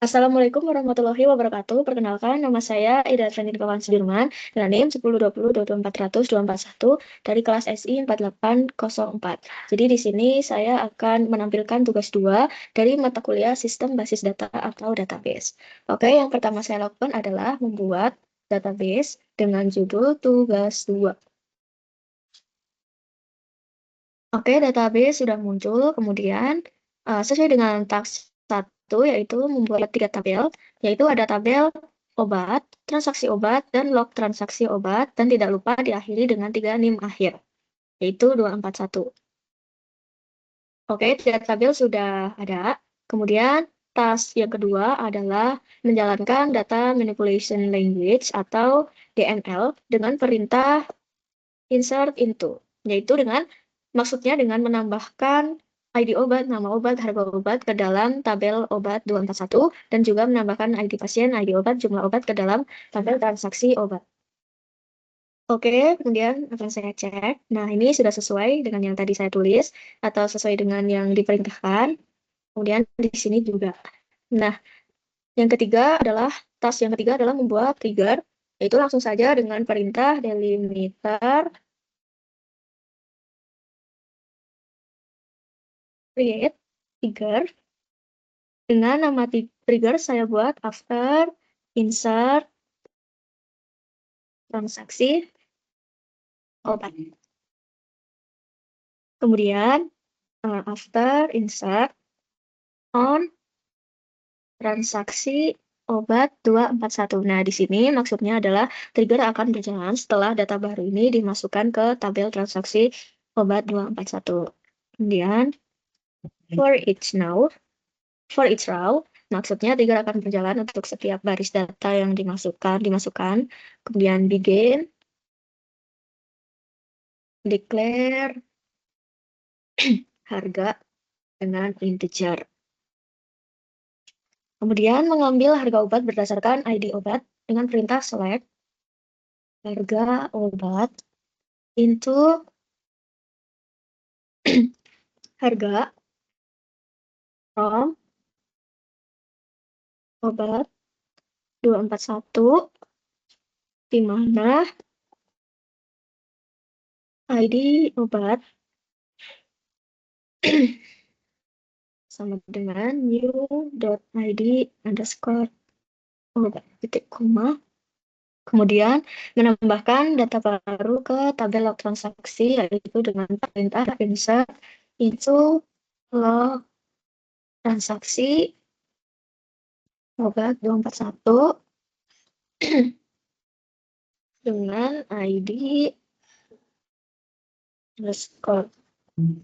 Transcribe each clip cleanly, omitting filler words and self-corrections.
Assalamualaikum warahmatullahi wabarakatuh. Perkenalkan, nama saya Ida Trendin Kawan Sudirman, dengan NIM 1020224241 dari kelas SI 4804. Jadi di sini saya akan menampilkan tugas 2 dari mata kuliah Sistem Basis Data atau Database. Oke, yang pertama saya lakukan adalah membuat database dengan judul tugas 2. Oke, database sudah muncul. Kemudian, sesuai dengan task 1, yaitu membuat 3 tabel, yaitu ada tabel obat, transaksi obat, dan log transaksi obat, dan tidak lupa diakhiri dengan 3 NIM akhir, yaitu 241. Oke, 3 tabel sudah ada. Kemudian, task yang kedua adalah menjalankan Data Manipulation Language atau DML dengan perintah insert into, yaitu maksudnya dengan menambahkan ID obat, nama obat, harga obat ke dalam tabel obat 241 dan juga menambahkan ID pasien, ID obat, jumlah obat ke dalam tabel transaksi obat. Oke, kemudian akan saya cek. Nah, ini sudah sesuai dengan yang tadi saya tulis atau sesuai dengan yang diperintahkan. Kemudian di sini juga. Nah, task yang ketiga adalah membuat trigger, yaitu langsung saja dengan perintah delimiter create trigger. Dengan nama trigger saya buat after insert transaksi obat. Kemudian after insert on transaksi obat 241. Nah, di sini maksudnya adalah trigger akan berjalan setelah data baru ini dimasukkan ke tabel transaksi obat 241. Kemudian for each row, maksudnya trigger akan berjalan untuk setiap baris data yang dimasukkan. Kemudian begin, declare harga dengan integer. Kemudian mengambil harga obat berdasarkan ID obat dengan perintah select harga obat into harga from obat 241, di mana ID obat sama dengan new.id underscore obat titik koma. Kemudian menambahkan data baru ke tabel log transaksi, yaitu dengan perintah insert into log transaksi obat 241 dengan ID underscore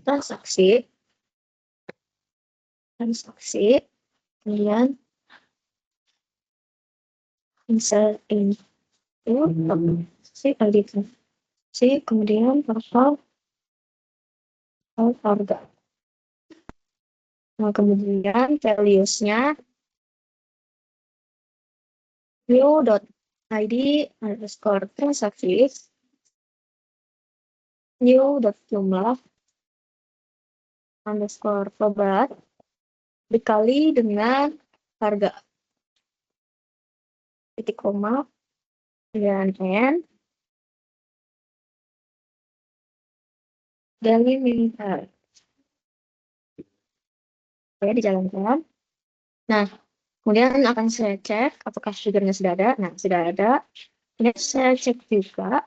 transaksi, kemudian insert into ID transaksi, kemudian total harga. Nah, kemudian values-nya new.id underscore transaksi, new.jumlah underscore obat dikali dengan harga titik koma dan n delimiter. Oke, dijalankan. Nah, kemudian akan saya cek apakah triggernya sudah ada. Nah, sudah ada. Ini saya cek juga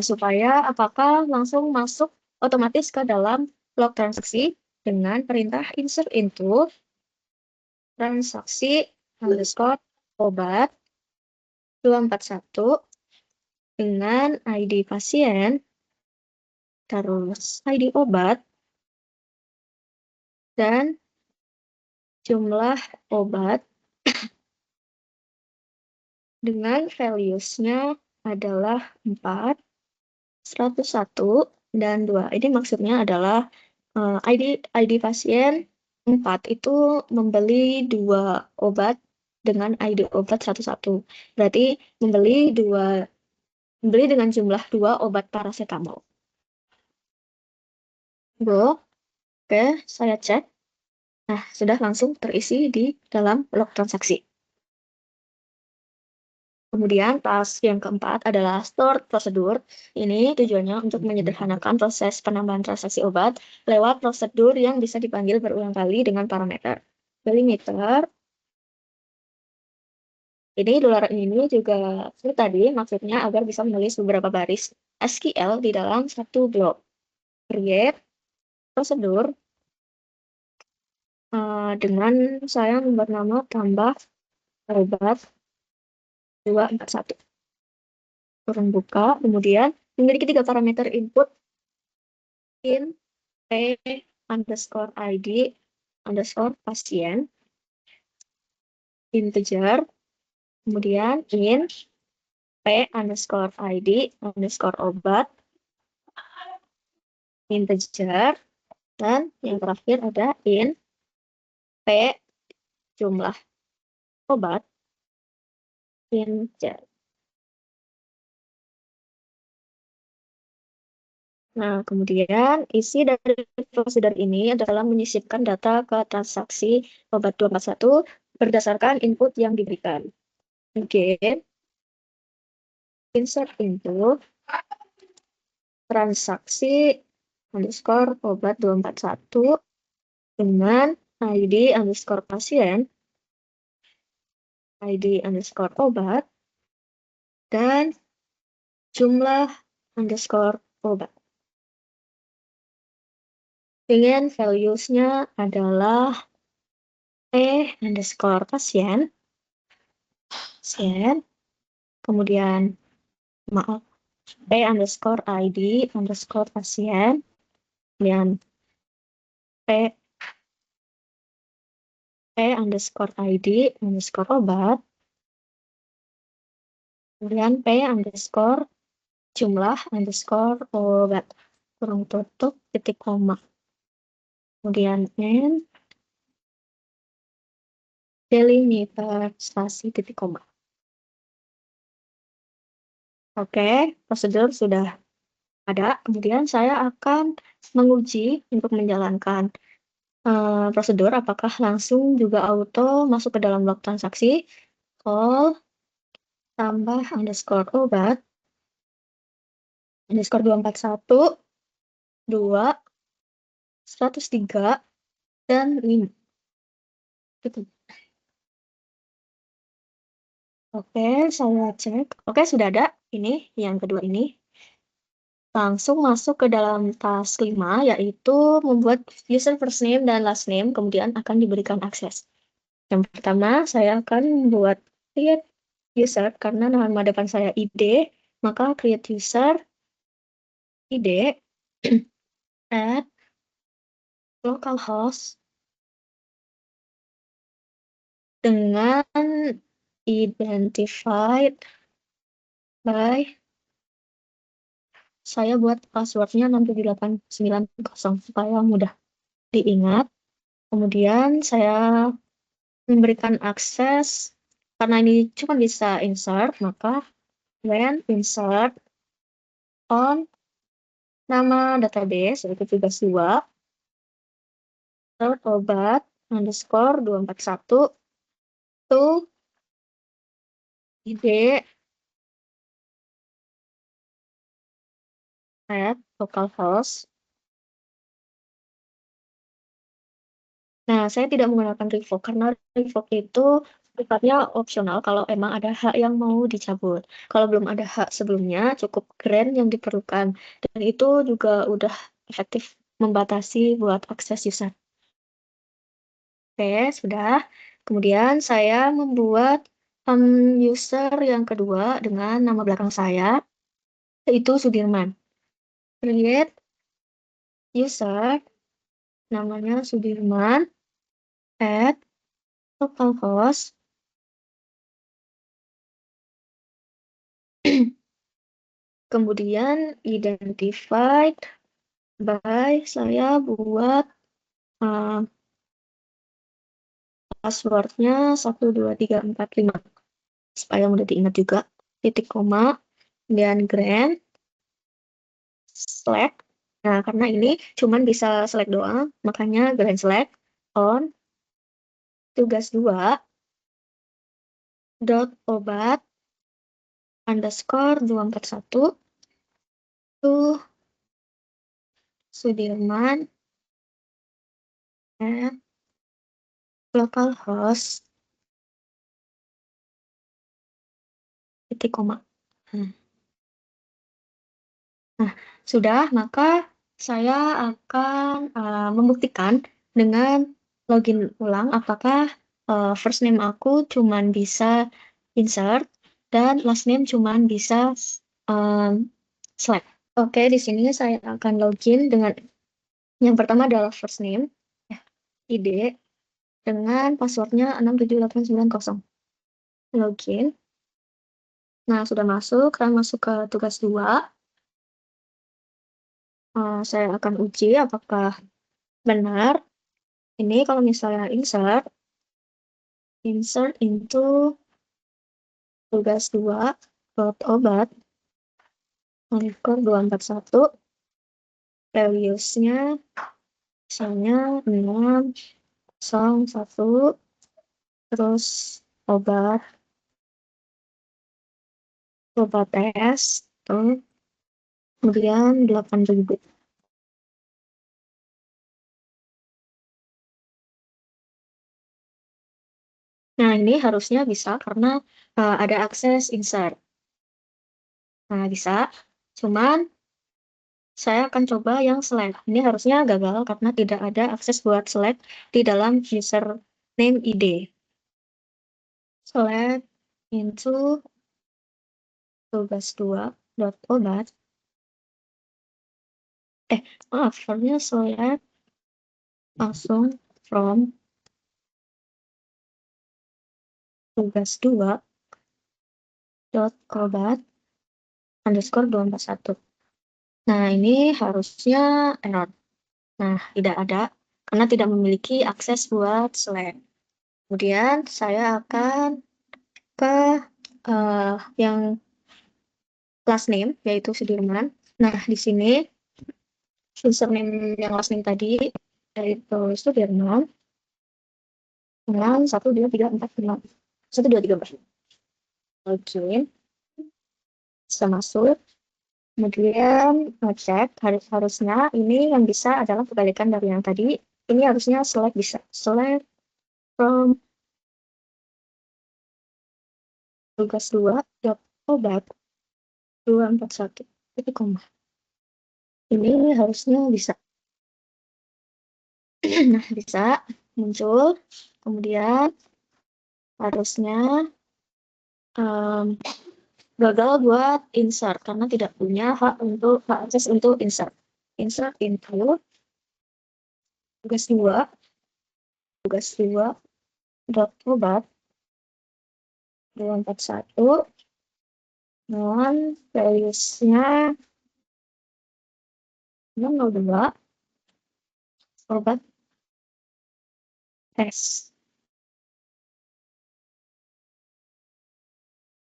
supaya apakah langsung masuk otomatis ke dalam log transaksi dengan perintah insert into transaksi underscore obat 241 dengan ID pasien, terus ID obat, dan jumlah obat dengan values-nya adalah 4, 101, dan 2. Ini maksudnya adalah ID pasien 4 itu membeli 2 obat dengan ID obat 101. Berarti membeli dengan jumlah 2 obat paracetamol. Oke, saya cek. Nah, sudah langsung terisi di dalam log transaksi. Kemudian task yang keempat adalah stored prosedur. Ini tujuannya untuk menyederhanakan proses penambahan transaksi obat lewat prosedur yang bisa dipanggil berulang kali dengan parameter delimiter. Ini dolar ini juga seperti tadi, maksudnya agar bisa menulis beberapa baris SQL di dalam satu blok. Create prosedur dengan saya membuat nama tambah obat 241. Kurung buka, kemudian memiliki 3 parameter input in p underscore id underscore pasien integer, kemudian in p underscore id underscore obat integer, dan yang terakhir ada in p jumlah obat integer. Nah, kemudian isi dari prosedur ini adalah menyisipkan data ke transaksi obat 241 berdasarkan input yang diberikan. Again, insert into transaksi underscore obat 241 dengan ID underscore pasien, ID underscore obat, dan jumlah underscore obat. Dengan values-nya adalah underscore pasien, kemudian maaf, underscore ID underscore pasien, dan underscore ID underscore obat, kemudian underscore jumlah underscore obat, kurung tutup, titik koma. Kemudian N, delimiter spasi titik koma. Oke, prosedur sudah ada. Kemudian saya akan menguji untuk menjalankan prosedur apakah langsung juga auto masuk ke dalam log transaksi. Call tambah underscore obat underscore 241 2 103 dan 5. Gitu. Oke, saya cek. Oke, sudah ada. Ini yang kedua ini. Langsung masuk ke dalam task 5, yaitu membuat user first name dan last name, kemudian akan diberikan akses. Yang pertama, saya akan membuat create user, karena nama depan saya ID, maka create user, ID, add localhost, dengan identified by, saya buat passwordnya 67890 supaya mudah diingat. Kemudian saya memberikan akses, karena ini cuma bisa insert, maka when insert on nama database, yaitu tugas 2, obat underscore 241 to id at localhost. Nah, saya tidak menggunakan revoke karena revoke itu sifatnya opsional kalau emang ada hak yang mau dicabut. Kalau belum ada hak sebelumnya, cukup grant yang diperlukan. Dan itu juga udah efektif membatasi buat akses user. Oke, sudah. Kemudian saya membuat user yang kedua dengan nama belakang saya, yaitu Sudirman. Create user, namanya Sudirman, add localhost, kemudian identified by, saya buat passwordnya 12345 supaya mudah diingat juga, titik koma, dan grant select. Nah, karena ini cuman bisa select doang, makanya grant select on tugas 2 dot obat underscore 241 tuh Sudirman at localhost titik koma. Nah, sudah, maka saya akan membuktikan dengan login ulang apakah first name aku cuman bisa insert dan last name cuman bisa um, select. Oke, di sini saya akan login dengan yang pertama adalah first name, ID, dengan passwordnya 67890. Login. Nah, sudah masuk, saya masuk ke tugas 2. Saya akan uji apakah benar. Ini kalau misalnya insert into tugas 2 dot obat underscore 241 values-nya misalnya 601 terus obat S tuh kemudian 8.000. Nah, ini harusnya bisa karena ada akses insert. Nah, bisa. Cuman saya akan coba yang select. Ini harusnya gagal karena tidak ada akses buat select di dalam username ID. Select into tugas 2 dot obat. Maaf, harusnya select langsung from tugas 2 dot obat underscore 241. Nah, ini harusnya error. Nah, tidak ada karena tidak memiliki akses buat select. Kemudian saya akan ke yang last name, yaitu Sudirman. Nah, di sini username yang last name tadi, yaitu Sudirman, dengan 12345. 12345. Login, bisa masuk. Kemudian ngecek, harusnya ini yang bisa adalah kebalikan dari yang tadi. Ini harusnya select bisa. Select from tugas 2 dot obat 241 itu koma. Ini harusnya bisa. Nah, bisa muncul. Kemudian harusnya gagal buat insert karena tidak punya hak akses untuk insert. Insert into tugas 2 dot obat 241 dengan values-nya 602 obat S.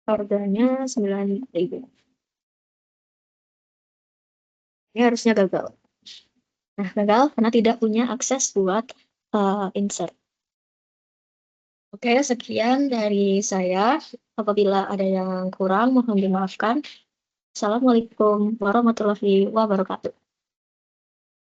Harganya 9.000. Ini harusnya gagal. Nah, gagal karena tidak punya akses buat insert. Oke, sekian dari saya. Apabila ada yang kurang, mohon dimaafkan. Assalamualaikum warahmatullahi wabarakatuh.